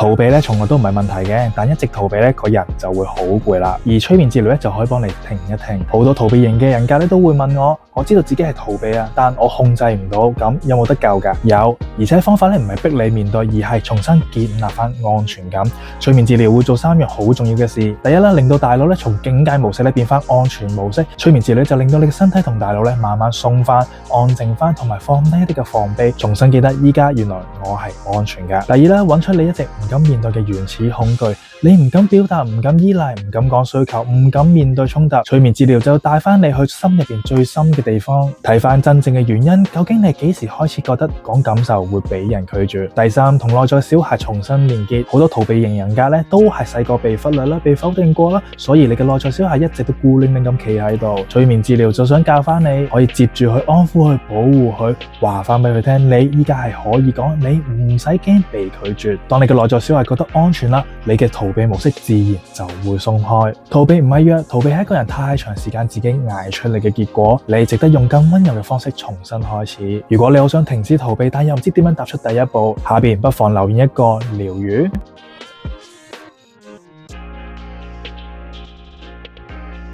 逃避咧從來都唔係問題嘅，但一直逃避咧個人就會好攰啦。而催眠治療咧就可以幫你停一停。好多逃避型嘅人格咧都會問我知道自己係逃避啊，但我控制唔到，咁有冇得救㗎？有，而且方法咧唔係逼你面對，而係重新建立翻安全感。催眠治療會做3樣好重要嘅事。第一啦，令到大腦咧從警戒模式咧變翻安全模式。催眠治療就令到你嘅身體同大腦咧慢慢鬆翻、安靜翻，同埋放低一啲嘅防備，重新記得依家原來我係安全㗎。第二啦，揾出你一直唔敢面對嘅原始恐懼，你唔敢表達、唔敢依賴、唔敢講需求、唔敢面對衝突。催眠治療就帶翻你去心入邊最深嘅地方，睇翻真正嘅原因，究竟你幾時開始覺得講感受會俾人拒絕？第三，同內在小孩重新連結。好多逃避型人格咧都係細個被忽略啦、被否定過啦，所以你嘅內在小孩一直都孤零零咁企喺度。催眠治療就想教翻你，可以接住去安撫佢、保護佢，話翻俾佢聽，你依家係可以講，你唔使驚被拒絕。當你嘅內在小孩覺得安全啦，你嘅逃避模式自然就會鬆開。逃避唔係弱，逃避係一個人太長時間自己捱出嚟嘅結果。你值得用更溫柔嘅方式重新開始。如果你好想停止逃避，但又唔知點樣踏出第一步，下邊不妨留言一個療癒。